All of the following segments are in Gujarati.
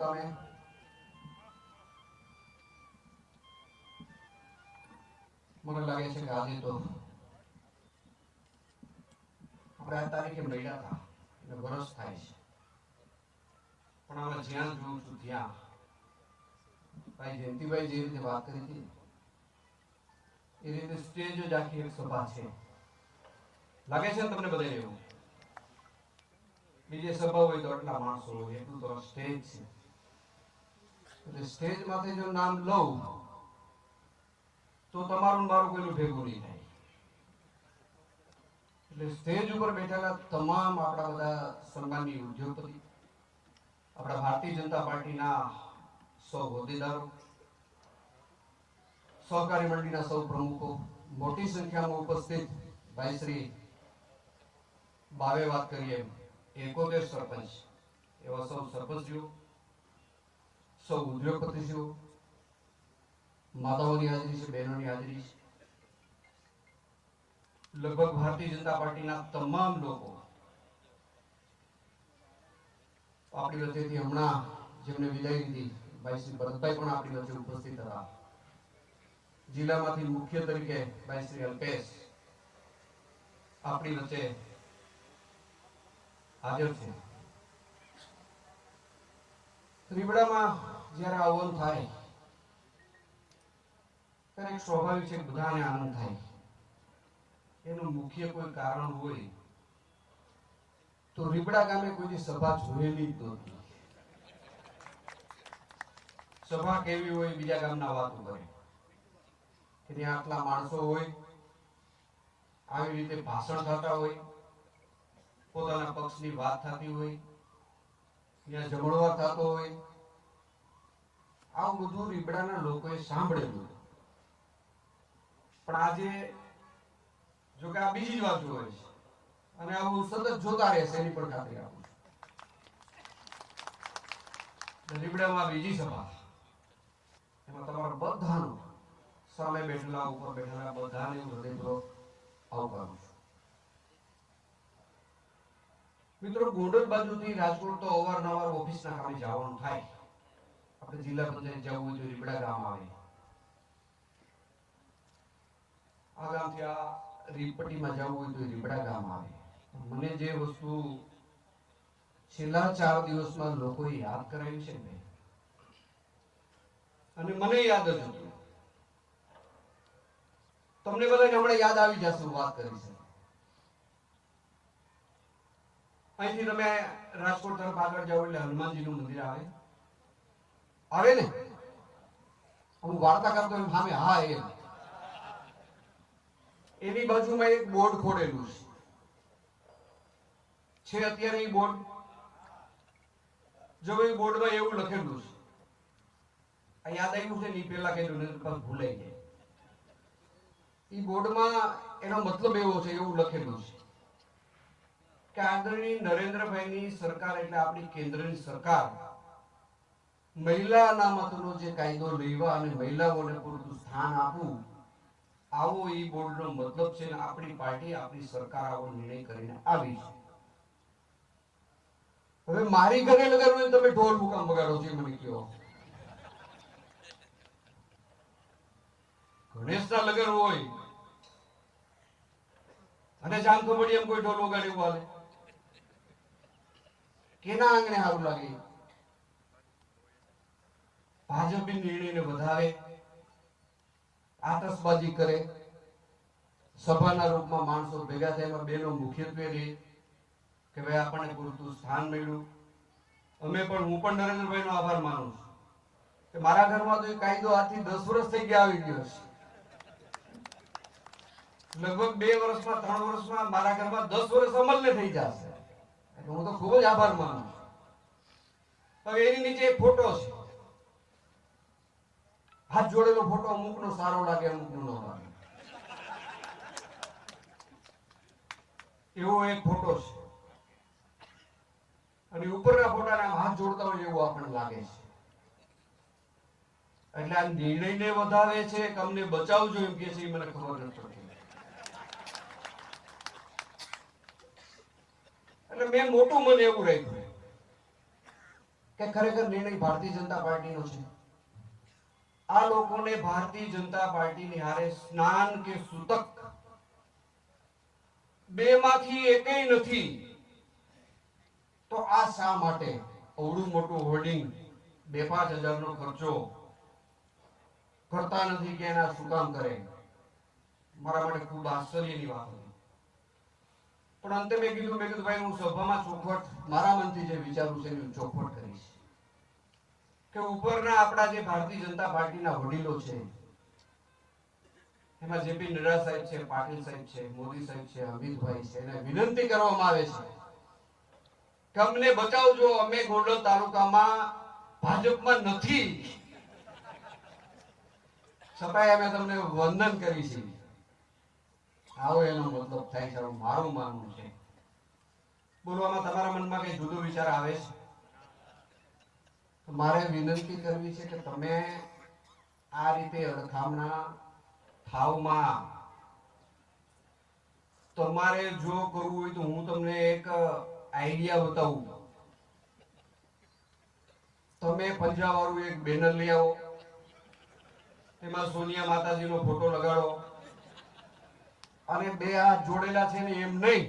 મુકામે મને લાગે છે કે આજે તો આપણે આ તારીખે મળ્યા હતા એટલે વરસ થાય છે, પણ આમાં જ્યાં જોઉં છું ત્યાં ભાઈ જયંતિભાઈ જે રીતે વાત કરી હતી એ રીતે સ્ટેજ જ આખી એક સભા છે. લાગે છે ને તમને બધાને એવું? બીજી સભા હોય તો આટલા માણસો હોય, એટલું તો સ્ટેજ છે. એટલે સ્ટેજ માંથી જો નામ લઉં તો તમારું મારું કોઈનું ભેગું નહીં થાય. એટલે સ્ટેજ ઉપર બેઠેલા તમામ આપણા બધા સન્માનની ઉદ્યોગપતિ, આપણા ભારતીય જનતા પાર્ટીના સૌ હોદ્દેદારો, સહકારી મંડળીના સૌ પ્રમુખો, મોટી સંખ્યામાં ઉપસ્થિત ભાઈ શ્રી બાવે વાત કરીએ 71 સરપંચ, એવા સૌ સરપંચીઓ, સૌ ઉદ્યોગપતિઓ, માતાઓની હાજરી છે, બહેનોની હાજરી છે, લગભગ ભારતીય જનતા પાર્ટીના તમામ લોકો આપણી વચ્ચેથી હમણાં જેમને વિદાય લીધી ભાઈ શ્રી ભરતભાઈ પણ આપણી વચ્ચે ઉપસ્થિત હતા. જિલ્લામાંથી મુખ્ય તરીકે ભાઈ શ્રી અલ્પેશ આપણી વચ્ચે હાજર છે. રીબડામાં જ્યારે આવવાનું થાય ત્યારે સ્વાભાવિક છે, બધાને આનંદ થાય. એનું મુખ્ય કોઈ કારણ હોય તો રીબડા ગામે કોઈ સભા જોયેલી જ નહોતી. સભા કેવી હોય બીજા ગામના વાતો કરે કે ત્યાં આટલા માણસો હોય, આવી રીતે ભાષણ થતા હોય, પોતાના પક્ષની વાત થતી હોય, ત્યાં જમણવાર થતો હોય, આવું બધું રીબડાના લોકોએ સાંભળેલું. પણ આજે જો કે આ બીજી જ વાત હોય છે અને આવું સતત જોતા રહેશે એની પણ ખાતરી આપું છું. રીબડામાં બીજી સભા, એમાં તમારા બધાનું સામે બેઠેલા ઉપર બેઠેલા બધાને હૃદયપૂર્વક આવકારું છું. મિત્રો, ગોંડલ બાજુથી રાજકોટ તો અવારનવાર ઓફિસના કામે જવાનું થાય. આપણે જિલ્લા પંચાયત જવું હોય તો રીબડા ગામ આવે, આ ગામથી આ રીપટીમાં જવું હોય તો રીબડા ગામ આવે. મને જે વસ્તુ છેલ્લા 4 દિવસમાં લોકોએ યાદ કરાવી છે ને, અને મને યાદ જ હતું, તમને બધાને હમણાં યાદ આવી જશે. હું વાત કરી છે અહીંથી તમે રાજકોટ તરફ આગળ જાઓ એટલે હનુમાનજીનું મંદિર આવે ને. હું વાર્તા કરતો એમ સામે હા એની બાજુમાં એક બોર્ડ ખોડેલું છે. અત્યારે એ બોર્ડ જો એ બોર્ડમાં એવું લખેલું છે, આ યાદ આવ્યું છે ને એ પેલા કહેલું ને ભૂલાઈ જાય. એ બોર્ડમાં એનો મતલબ એવો છે, એવું લખેલું છે કે આદરણીય નરેન્દ્રભાઈની સરકાર એટલે આપણી કેન્દ્રની સરકાર મહિલા અનામતનો જે કાયદો લેવા અને મહિલાઓને પૂરતું સ્થાન આપવું, આવો એ બોર્ડનો મતલબ છે. આપણી પાર્ટી, આપણી સરકાર આવો નિર્ણય કરીને આવી છે. હવે મારી ઘરે લગાડવું હોય તમે ઢોલ મુકામ બગાડો છો મને કહો. ગણેશના લગન હોય અને જામખંભાળી એમ કોઈ ઢોલ વગાડ્યું હાલે? કેના આંગણે સારું લાગે? ભાજપ નિર્ણયને વધારે, આતશબાજી કરે, સભાના રૂપમાં માણસો ભેગા થયા, બેનો મુખ્યત્વે રહે કે ભાઈ આપણને પૂરતું સ્થાન મળ્યું. હું પણ નરેન્દ્રભાઈનો આભાર માનું છું કે મારા ઘરમાં તો એ કાયદો આજથી 10 વર્ષ થઈ ગયા આવી ગયો છે. લગભગ 2 વર્ષમાં 3 વર્ષમાં મારા ઘરમાં 10 વર્ષ અમલને થઈ જશે. એટલે હું તો ખૂબ જ આભાર માનું છું. હવે એની નીચે એક ફોટો છે, હાથ જોડેલો ફોટો. અમુકનો સારો લાગે, અમુકનો ન લાગે, એવો એક ફોટો છે. અને ઉપરના ફોટાને આમ હાથ જોડતા હોય એવું આપણને લાગે છે. એટલે આ નિર્ણયને વધારે છે કે અમને બચાવજો એમ કે છે, એ મને ખબર નથી પડતી. એટલે મેં મોટું મને એવું રાખ્યું કે ખરેખર નિર્ણય ભારતીય જનતા પાર્ટીનો છે? આ લોકોને ભારતીય જનતા પાર્ટીની હારે સ્નાન કે સૂતક બે માંથી એકેય નથી. તો આ શા માટે અવળું મોટું હોર્ડિંગ 2-5 હજારનો ખર્ચો કરતા નથી કે એના શું કામ કરે? મારા માટે ખૂબ આશ્ચર્યની વાત હતી. પણ અંતે મેં કીધું ભાઈ હું સભામાં ચોખવટ મારા મનથી જે વિચારું છે એની ચોખવટ કરીશ કે ઉપરના આપણા જે ભારતીય જનતા પાર્ટીના વડીલો છે, એમાં જેપી નડ્ડા સાહેબ છે, પાટીલ સાહેબ છે, મોદી સાહેબ છે, અમિતભાઈ છે, એને વિનંતી કરવામાં આવે છે કે અમને બચાવજો, અમે ગોંડલ તાલુકામાં ભાજપમાં નથી, છતાંય અમે તમને વંદન કરી છે. આવો એનો મતલબ થાય છે. મારું માનવું છે. બોલવામાં તમારા મનમાં કઈ જુદો વિચાર આવે છે? મારે વિનંતી કરવી છે કે તમે આ રીતે અડખામણા થાવમાં તમારે જો કરવું હોય તો હું તમને એક આઈડિયા બતાવું. તમે પંજાવાળું એક બેનર લઈ આવો, એમાં સોનિયા માતાજીનો ફોટો લગાડો અને બે હાથ જોડેલા છે ને એમ નહીં,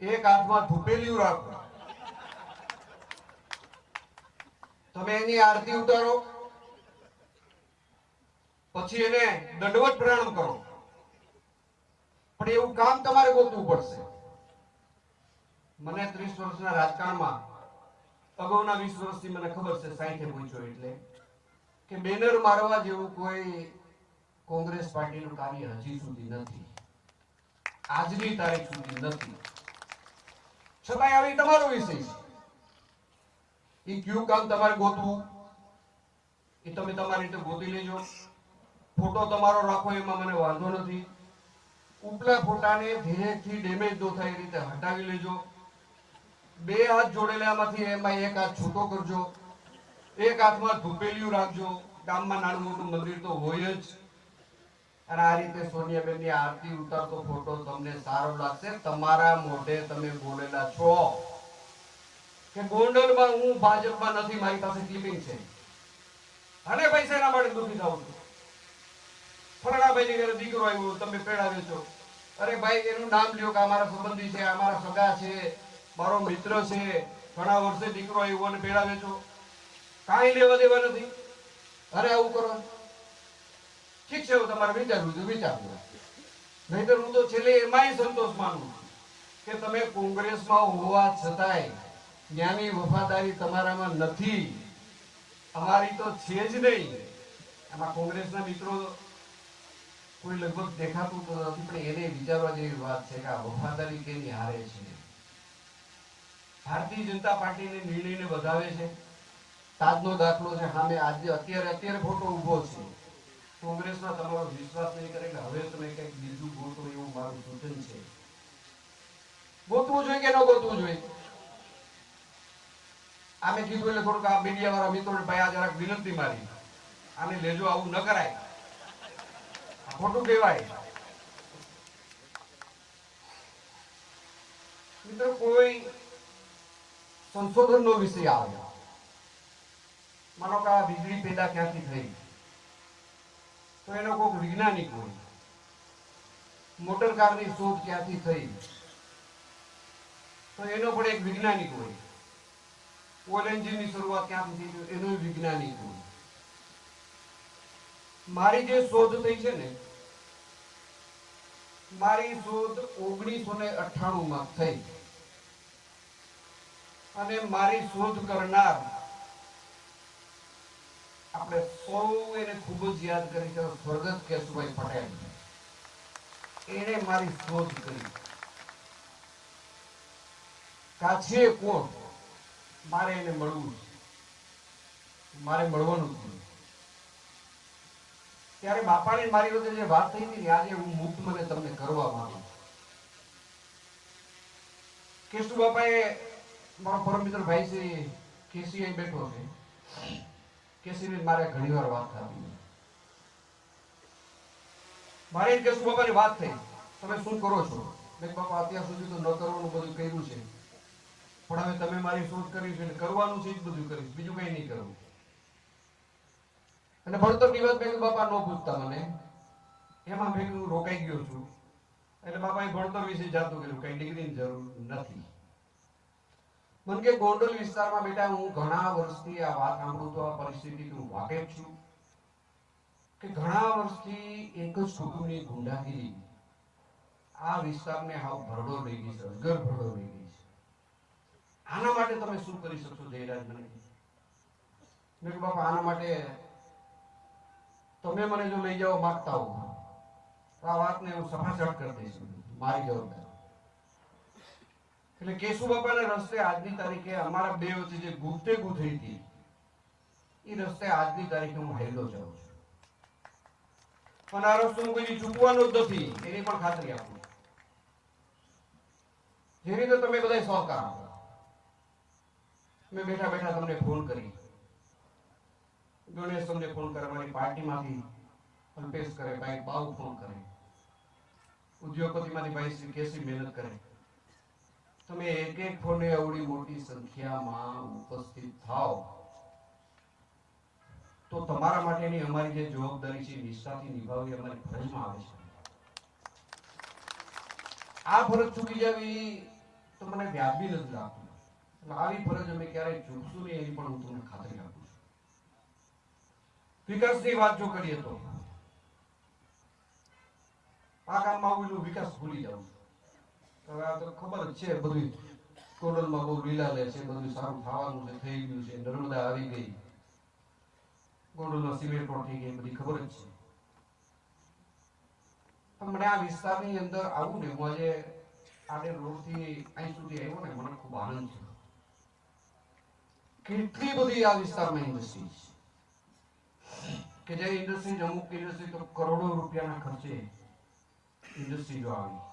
એક હાથમાં ધૂપેલિયું રાખો. તમે એની આરતી ઉતારો, પછી એને દંડવત પ્રણામ કરો. પણ એવું કામ તમારે ગોતવું પડશે. મને 30 વર્ષના રાજકારણમાં અગાઉના 20 વર્ષથી મને ખબર છે, 60 પહોંચ્યો એટલે કે બેનર મારવા જેવું કોઈ કોંગ્રેસ પાર્ટીનું કાર્ય હજી સુધી નથી, આજની તારીખ સુધી નથી. છતાંય આવી તમારો વિષય છે. એ કયું કામ તમારે ગોતવું એ તમે તમારી રીતે ગોતી લેજો. ફોટો તમારો રાખો એમાં મને વાંધો નથી. ઉપલા ફોટાને ધીરેથી ડેમેજ ન થાય એ રીતે હટાવી લેજો. બે હાથ જોડેલામાંથી એમાં એક હાથ છૂટો કરજો, એક હાથમાં ધૂપેલિયું રાખજો. ગામમાં નાનું મોટું મંદિર તો હોય જ. અને આ રીતે સોનિયાબેનની આરતી ઉતારતો ફોટો તમને સારો લાગશે. તમારા મોઢે તમે બોલેલા છો કે ગોંડલમાં હું ભાજપમાં નથી, મારી પાસે ક્લિપિંગ છે અને પૈસા એના માટે દુઃખી થાઉં છું. ફલાણાભાઈની ઘરે દીકરો આવ્યો, તમે પેડાવે છો. અરે ભાઈ એનું નામ લ્યો કે અમારા સંબંધી છે, અમારા સગા છે, મારો મિત્ર છે, ઘણા વર્ષે દીકરો આવ્યો અને પેડાવે છો. કાંઈ લેવા દેવા નથી. અરે આવું કરો, ઠીક છે, એવું તમારે વિચારવું છે વિચારવું. નહીતર હું તો છેલ્લે એમાંય સંતોષ માનું કે તમે કોંગ્રેસમાં હોવા છતાંય જ્ઞાની વફાદારી તમારામાં નથી. અમારી તો છે જ નહીં. આમાં કોંગ્રેસના મિત્રો કોઈ લગભગ દેખાતું તો નથી, પણ એને વિચારવા જેવી વાત છે કે આ વફાદારી કેની હારે છે. ભારતીય જનતા પાર્ટીને નિર્ણયને વધાવે છે. તાજનો દાખલો છે સામે. આજે અત્યારે ફોટો ઉભો છે. કોંગ્રેસમાં તમારો વિશ્વાસ નહીં કરે કે હવે તમે કંઈક બીજું ગોતો, એવું મારું સૂચન છે. ગોતવું જોઈએ કે ન ગોતવું જોઈએ? આમે કીધું એટલે થોડુંક આ મીડિયા વાળા મિત્રોને ભાઈ આ જરાક વિનંતી મારી, આને લેજો, આવું ન કરાય, ખોટું કહેવાય. મિત્રો કોઈ સંશોધનનો વિષય આવે, માનો કે આ વીજળી પેદા ક્યાંથી થઈ, તો એનો કોઈ વૈજ્ઞાનિક હોય. મોટર કારની શોધ ક્યાંથી થઈ, તો એનો પણ એક વૈજ્ઞાનિક હોય. ઓઇલ એન્જિનની શરૂઆત ક્યાંથી થઈ, એનો વૈજ્ઞાનિક હોય. મારી જે શોધ થઈ છે ને, મારી શોધ 1998માં થઈ અને મારી શોધ કરનાર આપણે સૌ એને ખૂબ જ યાદ કરી છે, સ્વર્ગસ્થ કેશુભાઈ પટેલ. એને મારી શોધ કરી. કાછીએ કોણ મારે એને મળવું છે, મારે મળવાનું છે. ત્યારે બાપાની મારી વચ્ચે જે વાત થઈ હતી, આજે હું મુક્ત મને તમને કરવા માંગુ છું. કેશુ બાપાએ મારો પરમ મિત્ર ભાઈ છે કેસી અહીં બેઠો છે. કેસીને મારે ઘણી વાર વાત કરી. મારે કેશુ બાપાની વાત થઈ, તમે શું કરો છો? મેં બાપા અત્યાર સુધી તો ન કરવાનું બધું કર્યું છે, પણ હવે તમે મારી શોધ કરી છે એટલે કરવાનું છે જ બધું કરીશ, બીજું કઈ નહીં કરવું. અને ભણતરની વાત મેં બાપા ન પૂછતા મને, એમાં મેં હું રોકાઈ ગયો છું. એટલે બાપાએ ભણતર વિશે જાતું કર્યું, કઈ ડિગ્રીની જરૂર નથી. મને કે ગોંડલ વિસ્તારમાં બેટા હું ઘણા વર્ષથી આ વાત સાંભળું તો આ પરિસ્થિતિ હું વાકેફ છું કે ઘણા વર્ષથી એક જ કુટુંબની ગુંડાગીરી આ વિસ્તારને હાવ ભરડો લઈ ગઈ છે, અજગર ભરડો લઈ ગઈ છે. આના માટે તમે શું કરી શકશો જયરાજ? મને મેં કે બાપા આના માટે તમે મને જો લઈ જવા માંગતા હો તો આ વાતને હું સફાસટ કરી દઈશ, મારી જવાબદારી. એટલે કેશુ બાપાના રસ્તે આજની તારીખે અમારા બે વચ્ચે જે ગુફ્તગુ થઈ હતી એ રસ્તે આજની તારીખે હું હાઈલો જાઉં છું. પણ આ રસ્તો હું કોઈ ચૂકવાનો જ નથી, એની પણ ખાતરી આપું. જે રીતે તમે બધા સહકાર આપો, મેં બેઠા બેઠા તમને ફોન કરી, ગણેશ તમને ફોન કરે, મારી પાર્ટીમાંથી અલ્પેશ કરે, ભાઈ બાઉ ફોન કરે, ઉદ્યોગપતિમાંથી ભાઈ શ્રી કેસી મહેનત કરે. તમે એક એક ફોને આવડી મોટી સંખ્યામાં ઉપસ્થિત થાવ તો તમારા માટેની અમારી જે જવાબદારી છે નિષ્ઠાથી નિભાવવી અમારી ફરજમાં આવે છે. આ ફરજ ચૂકી જવી તો મને વ્યાજબી નથી લાગતું. આવી ફરજ અમે ક્યારેય ચૂકશું નહીં, એની પણ હું તમને ખાતરી આપું છું. વિકાસની વાત જો કરીએ તો આ ગામમાં આવેલું વિકાસ ભૂલી જાઉં. હવે આ તો ખબર જ છે, બધું કોડલમાં બહુ લીલા લે છે, બધું સારું થવાનું છે, થઈ ગયું છે, નર્મદા આવી ગઈ, ગોંડલમાં સિમેન્ટ રોડ થઈ ગઈ, બધી ખબર જ છે. પણ મને આ વિસ્તારની અંદર આવું ને, હું આજે આડે રોડથી અહીં સુધી આવ્યો ને, મને ખૂબ આનંદ છે. કેટલી બધી આ વિસ્તારમાં ઇન્ડસ્ટ્રી છે કે જે ઇન્ડસ્ટ્રી, અમુક ઇન્ડસ્ટ્રી તો કરોડો રૂપિયાના ખર્ચે ઇન્ડસ્ટ્રી જો આવી.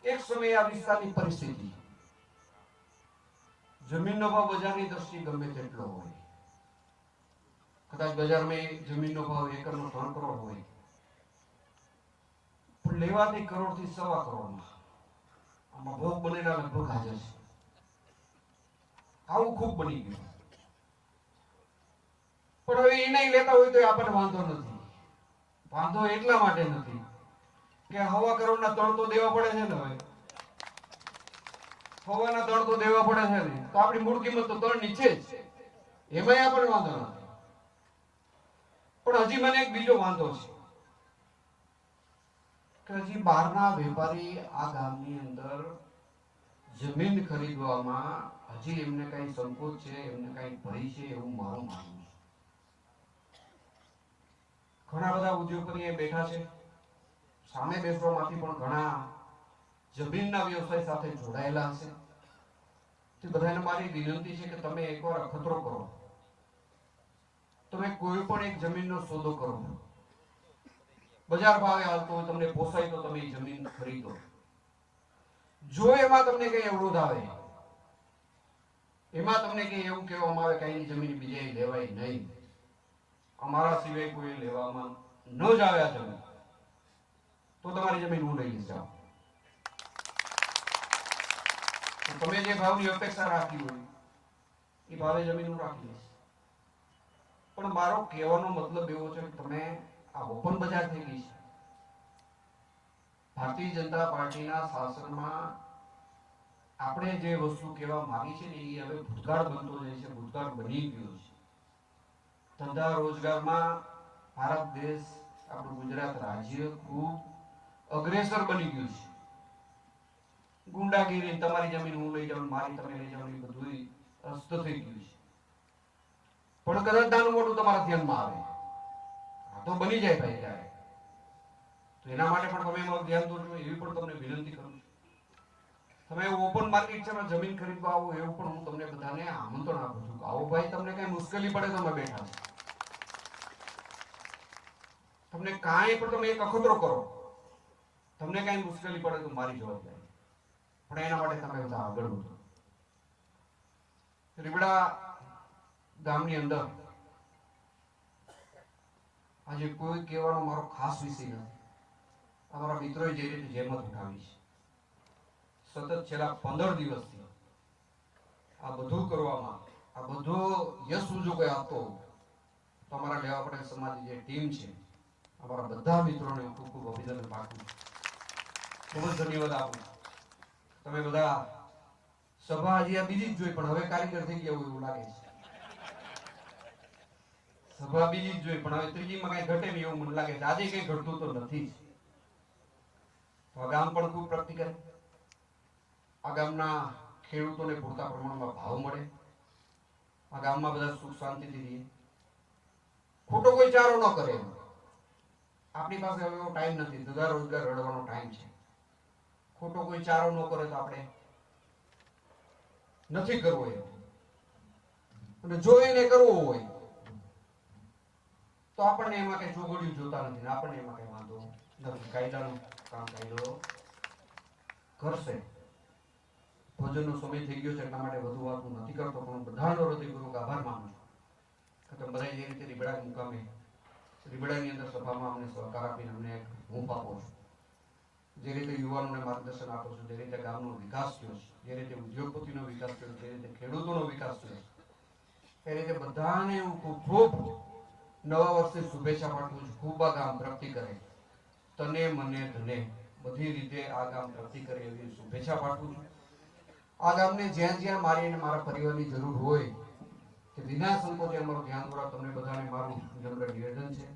એક સમયે આ વિસ્તારની પરિસ્થિતિ, જમીનનો ભાવ બજારની દ્રષ્ટિએ ગમે તેટલો હોય, કદાચ બજારમાં જમીનનો ભાવ એકરનો 3 કરોડ હોય, પણ લેવાતી કરોડથી 1.25 કરોડમાં આમાં ભોગ બનેલા લગભગ હાજર છે. આવું ખૂબ બની ગયું. પણ હવે એ નહીં લેતા હોય તો આપણને વાંધો નથી. વાંધો એટલા માટે નથી કે 1.25 કરોડના 3 તો દેવા પડે છે ને. હવે 1.25ના 3 તો દેવા પડે છે ને, તો આપણી મૂળ કિંમત તો 3 નીચે જ, એમાં આપણને વાંધો નથી. પણ હજી મને એક બીજો વાંધો છે કે હજી બહારના વેપારી આ ગામની અંદર જમીન ખરીદવામાં હજી એમને કઈ સંકોચ છે, એમને કઈ ભય છે, એવું મારું માનવું છે. ઘણા બધા ઉદ્યોગપતિઓ બેઠા છે, સામે બેસવામાંથી પણ ઘણા જમીનના વ્યવસાય સાથે જોડાયેલા હશે. તે બધાને મારી વિનંતી છે કે તમે એકવાર અખતરો કરો, તમે કોઈ પણ એક જમીનનો સોદો કરો, બજાર ભાવે હાલતો હોય, તમને પોસાય તો તમે જમીન ખરીદો. જો એમાં તમને કઈ અવરોધ આવે, એમાં તમને કઈ એવું કહેવામાં આવે કે એની જમીન બીજે લેવાય નહીં, અમારા સિવાય કોઈ લેવામાં ન જ આવ્યા જમીન, તો તમારી જમીન હું લઈ લઈશ. જાઓ, તમે જે ભાવની અપેક્ષા રાખી હોય એ ભાવે જમીન હું રાખી લઈશ. પણ મારો કહેવાનો મતલબ એવો છે કે તમે આ ઓપન બજાર થઈ ગઈ છે. ભારતીય જનતા પાર્ટીના શાસનમાં આપણે જે વસ્તુ કહેવા માંગી છે ને એ હવે ભૂતકાળ બનતો જાય છે, ભૂતકાળ બની ગયો છે. ધંધા રોજગારમાં ભારત દેશ, આપણું ગુજરાત રાજ્ય ખૂબ અગ્રેસર બની ગયું છે. ગુંડાગીરી, તમારી જમીન હું લઈ જાઉં, મારી તમે લઈ જાઉં, એ બધું અસ્ત થઈ ગયું છે. પણ કદાચ નાનું મોટું તમારા ધ્યાનમાં આવે, આ તો બની જાય ભાઈ ત્યારે, તો એના માટે પણ તમે મારું ધ્યાન દોરજો, એવી પણ તમને વિનંતી કરું છું. તમે ઓપન માર્કેટ છે જમીન ખરીદવા આવો, એવું પણ હું તમને બધાને આમંત્રણ આપું છું. આવો ભાઈ, તમને કઈ મુશ્કેલી પડે તો અમે બેઠા છે. તમને કાંઈ પણ તમે એક અખતરો કરો, તમને કઈ મુશ્કેલી પડે તો મારી જવાબદારી, પણ એના માટે તમે બધા આગળ વધો. રીબડા ગામની અંદર આજે કોઈ કહેવાનો મારો ખાસ વિષય નથી. અમારા મિત્રોએ જે રીતે જહેમત ઉઠાવી છે, સતત છેલ્લા 15 દિવસથી આ બધું કરવામાં, આ બધો યશ જો કોઈ આપતો તો અમારા લેવા પટેલ સમાજની જે ટીમ છે, અમારા બધા મિત્રોને હું ખૂબ ખૂબ અભિનંદન પાઠવું છું. ખૂબ જ ધન્યવાદ આપું. તમે બધા સભા હજી આ બીજી જ જોઈ, પણ હવે કારીગર થઈ ગયા એવું લાગે છે. સભા બીજી જ જોઈ, પણ હવે ત્રીજીમાં કઈ ઘટે નહીં એવું મને લાગે છે. આજે કઈ ઘટતું તો નથી. તો આ ગામ પણ ખૂબ પ્રગતિ કરે, આ ગામના ખેડૂતોને પૂરતા પ્રમાણમાં ભાવ મળે, આ ગામમાં બધા સુખ શાંતિથી રહીએ, ખોટો કોઈ ચારો ન કરે. આપણી પાસે હવે એવો ટાઈમ નથી, ધંધા રોજગાર રડવાનો ટાઈમ છે. ખોટો કોઈ ચારો ન કરે તો આપણે નથી કરવો એમ. અને જો એને કરવો હોય તો આપણને એમાં કઈ ચોગડિયું જોતા નથી, આપણને એમાં કઈ વાંધો નથી. કાયદાનું કામ કાયદો કરશે. ભોજનનો સમય થઈ ગયો છે એટલા માટે વધુ વાત હું નથી કરતો, પણ બધાનો હૃદયપૂર્વક આભાર માનું છું કે તમે બધા જે રીતે રીબડા મુકામે, રીબડાની અંદર સભામાં અમને સહકાર આપીને અમને એક હૂંફ આપો છો, જે રીતે યુવાનોને માર્ગદર્શન આપો છો, જે રીતે ગામનો વિકાસ થયો છે, જે રીતે ઉદ્યોગપતિનો વિકાસ થયો છે, જે રીતે ખેડૂતોનો વિકાસ થયો છે, એ રીતે બધાને હું ખૂબ ખૂબ નવા વર્ષની શુભેચ્છા પાઠવું છું. ખૂબ આ ગામ પ્રગતિ કરે, તને મને ધને બધી રીતે આ ગામ પ્રગતિ કરે એવી શુભેચ્છા પાઠવું છું. આ ગામને જ્યાં જ્યાં મારી અને મારા પરિવારની જરૂર હોય કે વિના સંકોચે અમારું ધ્યાન દોરા, તમને બધાને મારું નમ્ર નિવેદન છે.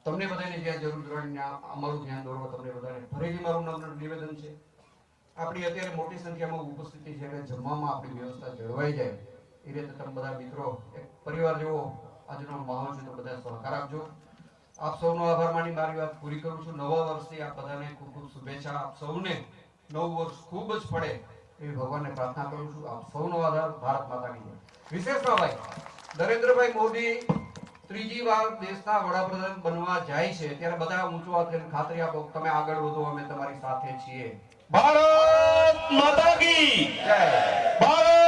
તમને બધાને જ્યાં જરૂર હોય અમારું ધ્યાન દોરવા તમને બધાને ફરીથી મારું નમ્ર નિવેદન છે. આપણી અત્યારે મોટી સંખ્યામાં ઉપસ્થિતિ છે એટલે જમવામાં આપણી વ્યવસ્થા જળવાઈ જાય એ રીતે તમે બધા મિત્રો એક પરિવાર જેવો આજનો માહોલ છે તો બધા સહકાર આપજો. આપ સૌનો આભાર માની મારી વાત પૂરી કરું છું. નવા વર્ષથી આપ બધાને ખૂબ ખૂબ શુભેચ્છા. આપ સૌને નવું વર્ષ ખૂબ જ પડે એવી ભગવાનને પ્રાર્થના કરું છું. આપ સૌનો આધાર. ભારત માતા કી જય. વિશેષમાં ભાઈ નરેન્દ્રભાઈ મોદી ત્રીજી વાર દેશના વડાપ્રધાન બનવા જાય છે ત્યારે બધા ઊંચો હાથ કરીને ખાતરી આપો તમે આગળ વધો, અમે તમારી સાથે છીએ. ભારત માતા કી જય. ભારત